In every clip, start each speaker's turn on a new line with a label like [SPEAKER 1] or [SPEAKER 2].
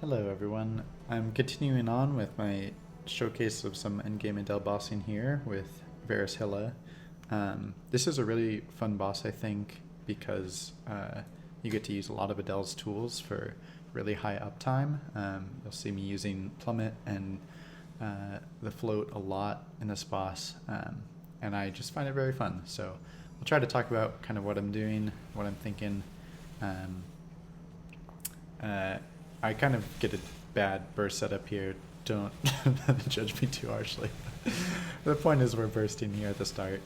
[SPEAKER 1] Hello everyone, I'm continuing on with my showcase of some endgame Adele bossing here with Verus Hilla. This is a really fun boss, I think, because you get to use a lot of Adele's tools for really high uptime. You'll see me using Plummet and the float a lot in this boss, and I just find it very fun. So I'll try to talk about kind of what I'm doing, what I'm thinking. I kind of get a bad burst setup here. Don't judge me too harshly. The point is we're bursting here at the start,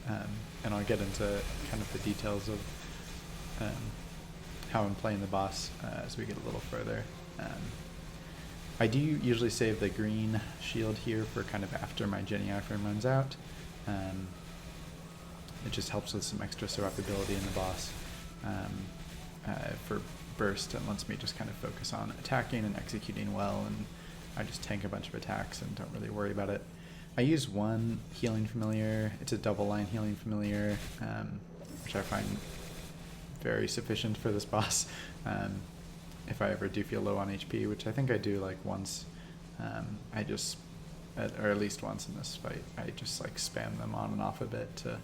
[SPEAKER 1] and I'll get into kind of the details of how I'm playing the boss as we get a little further. I do usually save the green shield here for kind of after my Jenny iframe runs out. It just helps with some extra survivability in the boss for burst, and lets me just kind of focus on attacking and executing well, and I just tank a bunch of attacks and don't really worry about it. I use one healing familiar. It's a double line healing familiar, which I find very sufficient for this boss. If I ever do feel low on HP, which I think I do like once, I just, or at least once in this fight, I just like spam them on and off a bit to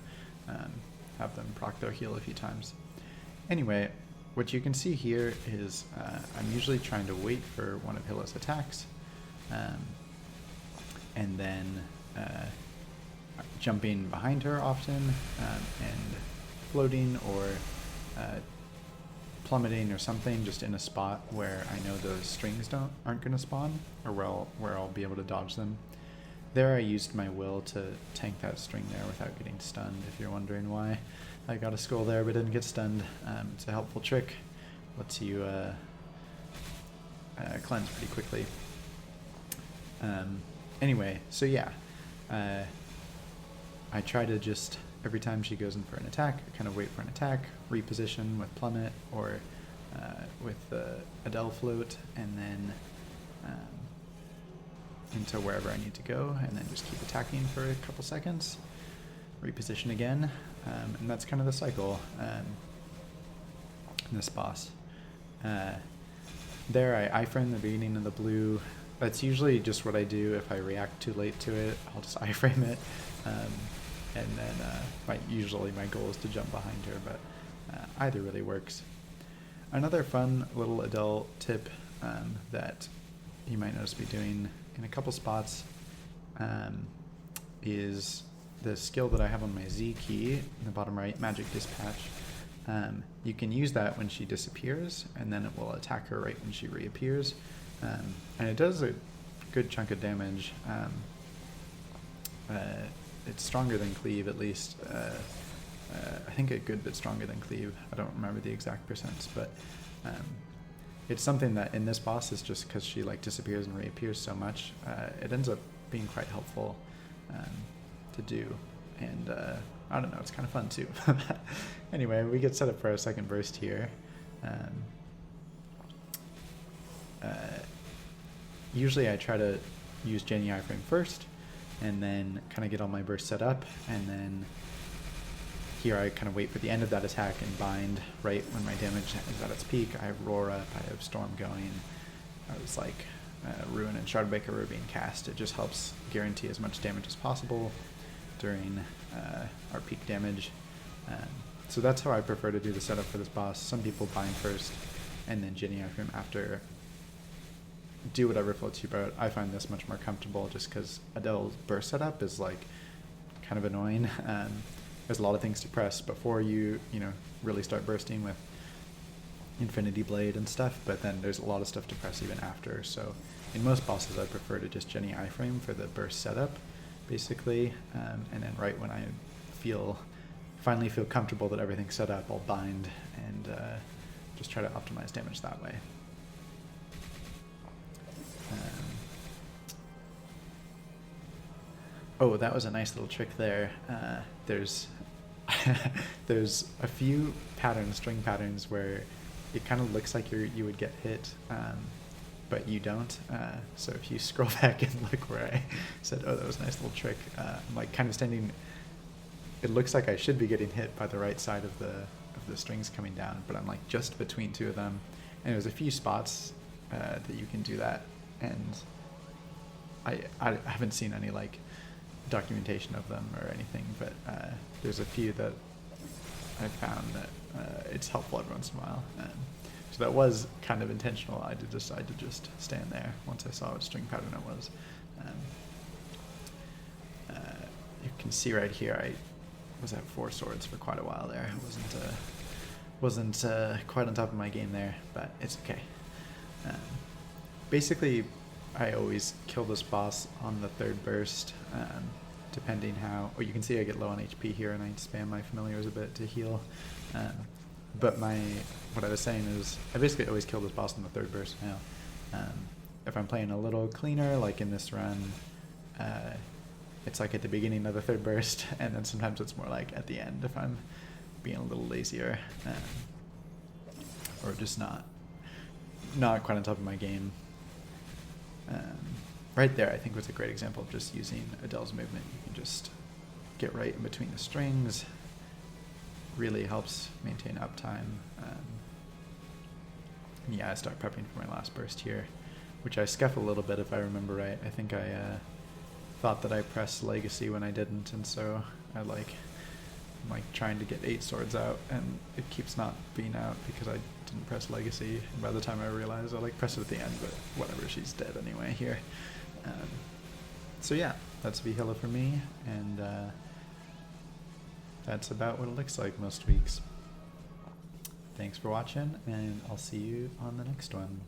[SPEAKER 1] have them proc their heal a few times. Anyway, what you can see here is I'm usually trying to wait for one of Hilla's attacks, and then jumping behind her often, and floating or plummeting or something just in a spot where I know the strings aren't going to spawn, or where I'll be able to dodge them. There I used my will to tank that string there without getting stunned, if you're wondering why I got a skull there but didn't get stunned. It's a helpful trick. Lets you cleanse pretty quickly. Anyway, so yeah. I try to just, every time she goes in for an attack, I kind of wait for an attack, reposition with Plummet or with the Adele float, and then into wherever I need to go, and then just keep attacking for a couple seconds, reposition again, and that's kind of the cycle in this boss. There I iframe the beginning of the blue. That's usually just what I do. If I react too late to it, I'll just iframe it, and then usually my goal is to jump behind her, but either really works. Another fun little Adele tip that you might notice me doing in a couple spots is the skill that I have on my Z key in the bottom right, Magic Dispatch. You can use that when she disappears, and then it will attack her right when she reappears, and it does a good chunk of damage. It's stronger than Cleave, at least. I think a good bit stronger than Cleave. I don't remember the exact percents, but it's something that in this boss is just because she like disappears and reappears so much. It ends up being quite helpful to do, and I don't know, it's kind of fun too. Anyway, we get set up for our second burst here. Usually I try to use Jenny iframe first, and then kind of get all my bursts set up, and then here I kind of wait for the end of that attack and bind right when my damage is at its peak. I have Roar up, I have Storm going. I was like Ruin and Shardbreaker are being cast. It just helps guarantee as much damage as possible during our peak damage. So that's how I prefer to do the setup for this boss. Some people bind first and then Jenny iframe after. Do whatever floats your boat. I find this much more comfortable just because Adele's burst setup is like kind of annoying. There's a lot of things to press before you really start bursting with Infinity Blade and stuff, but then there's a lot of stuff to press even after. So in most bosses I prefer to just Jenny iframe for the burst setup, basically, and then right when I finally feel comfortable that everything's set up, I'll bind and just try to optimize damage that way. Oh, that was a nice little trick there. There's there's a few patterns, string patterns, where it kind of looks like you would get hit, but you don't. So if you scroll back and look where I said, oh, that was a nice little trick, I'm like kind of standing, it looks like I should be getting hit by the right side of the strings coming down, but I'm like just between two of them, and there's a few spots that you can do that, and I haven't seen any like documentation of them or anything, but there's a few that I found that it's helpful every once in a while. So that was kind of intentional. I did decide to just stand there once I saw what string pattern it was. You can see right here I was at 4 swords for quite a while there. Wasn't quite on top of my game there, but it's okay. Basically, I always kill this boss on the 3rd burst, depending how... Oh, you can see I get low on HP here, and I spam my familiars a bit to heal. But what I was saying is, I basically always kill this boss on the 3rd burst now. If I'm playing a little cleaner, like in this run, it's like at the beginning of the 3rd burst, and then sometimes it's more like at the end if I'm being a little lazier, or just not quite on top of my game. Right there, I think, was a great example of just using Adele's movement. You can just get right in between the strings. Really helps maintain uptime. Yeah, I start prepping for my last burst here, which I scuff a little bit if I remember right. I think I thought that I pressed Legacy when I didn't, and so I'm like trying to get 8 swords out, and it keeps not being out because I didn't press Legacy. And by the time I realized, I pressed it at the end, but whatever, she's dead anyway here. So yeah, that's vhilla for me, and that's about what it looks like most weeks. Thanks for watching, and I'll see you on the next one.